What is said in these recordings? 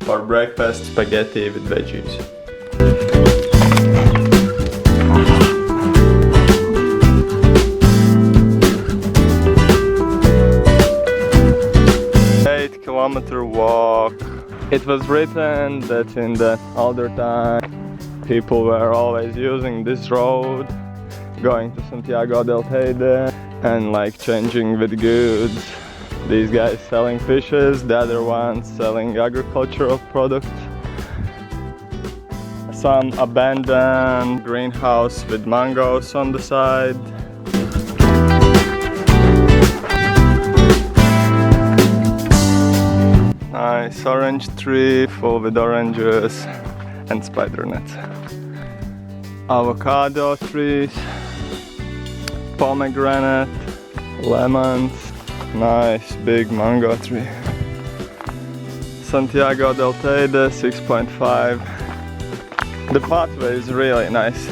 for breakfast, spaghetti with veggies. Kilometer walk. It was written that in the older time people were always using this road going to Santiago del Teide and like changing with goods. These guys selling fishes, the other ones selling agricultural products. Some abandoned greenhouse with mangoes on the side. Nice orange tree full with oranges and spider nets. Avocado trees, pomegranate, lemons, nice big mango tree. Santiago del Teide 6.5. The pathway is really nice.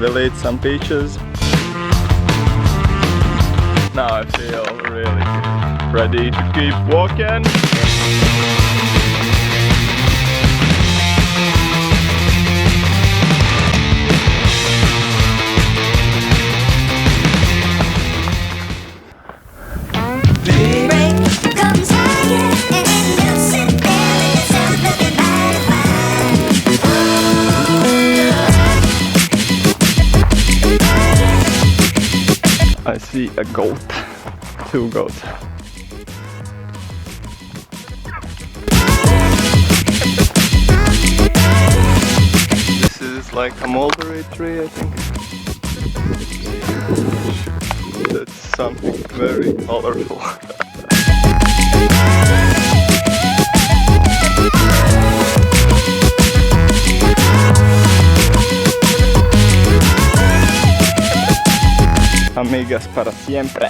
We'll eat some peaches. Now I feel really good. Ready to keep walking. I see a goat, 2 goats. This is like a mulberry tree, I think. That's something very colorful. Amigas para siempre.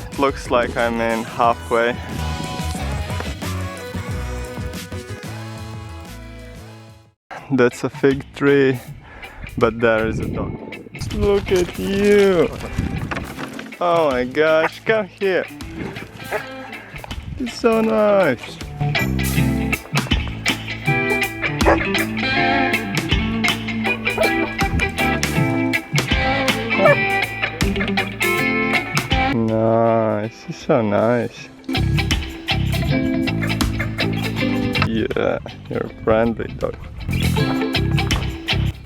It looks like I'm in halfway. That's a fig tree, but there is a dog. Look at you! Oh my gosh, come here! It's so nice! Nice, it's so nice. Yeah, you're a friendly dog.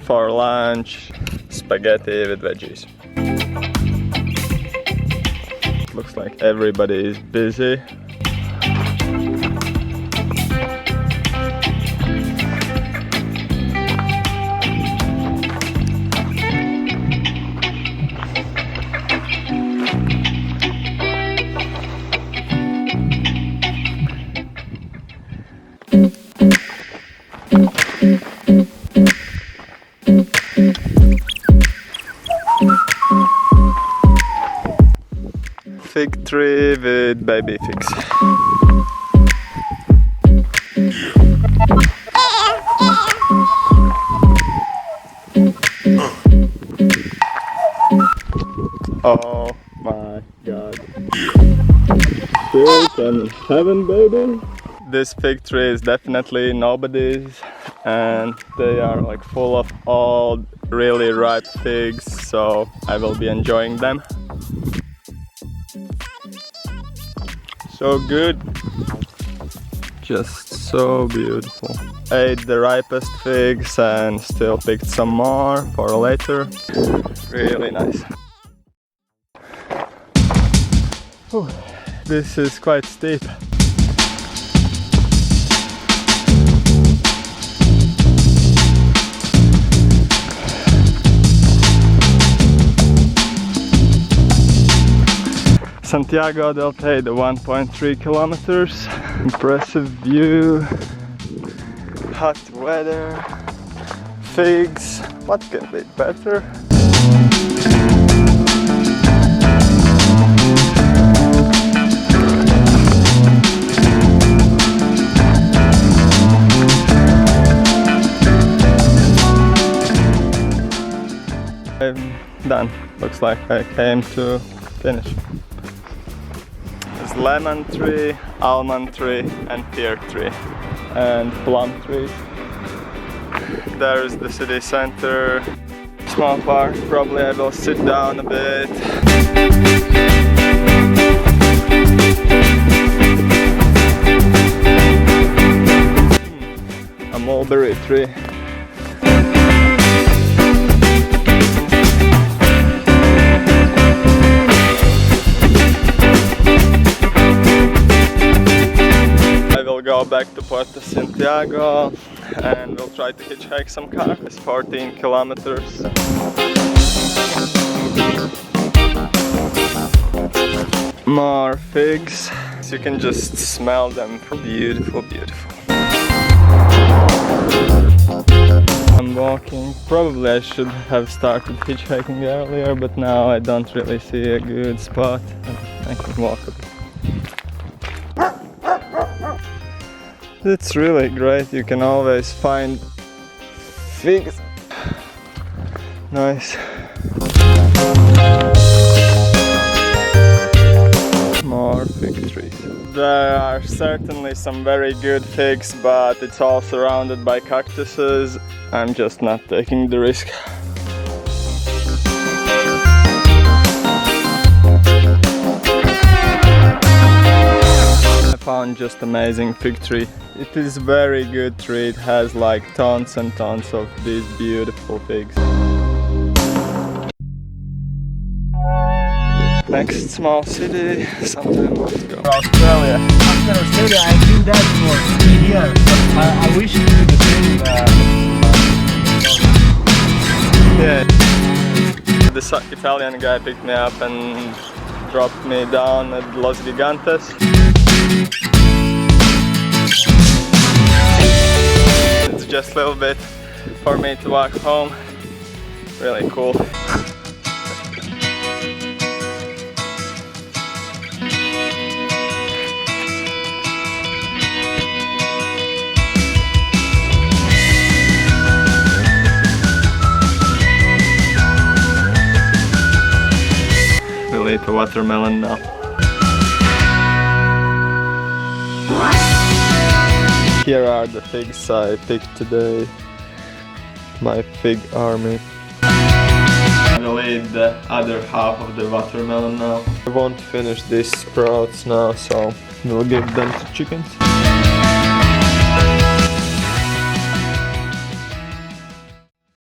For lunch, spaghetti with veggies. Looks like everybody is busy. Fig tree with baby figs. Oh my god. Still in heaven, baby. This fig tree is definitely nobody's, and they are like full of all really ripe figs, so I will be enjoying them. So good, just so beautiful. Ate the ripest figs and still picked some more for later. Really nice. Whew. This is quite steep. Santiago del Teide, 1.3 kilometers. Impressive view, hot weather, figs. What can be better? I'm done. Looks like I came to finish. There's lemon tree, almond tree and pear tree and plum trees. There's the city center, small park. Probably I will sit down a bit. A mulberry tree. Go back to Puerto Santiago and we'll try to hitchhike some cars. It's 14 kilometers. More figs. You can just smell them. Beautiful, beautiful. I'm walking. Probably I should have started hitchhiking earlier, but now I don't really see a good spot. I can walk a bit. It's really great, you can always find figs. Nice. More fig trees. There are certainly some very good figs, but it's all surrounded by cactuses. I'm just not taking the risk. I found just amazing fig tree. It is a very good tree. It has like tons and tons of these beautiful figs. Next small city, sometime let's go. Australia. After Australia, I've been there for 3 years. I wish to do the same. Yeah. This Italian guy picked me up and dropped me down at Los Gigantes. It's just a little bit for me to walk home. Really cool. We'll eat a watermelon now. Here are the figs I picked today. My fig army. I will eat the other half of the watermelon now. I won't finish these sprouts now, so we'll give them to chickens.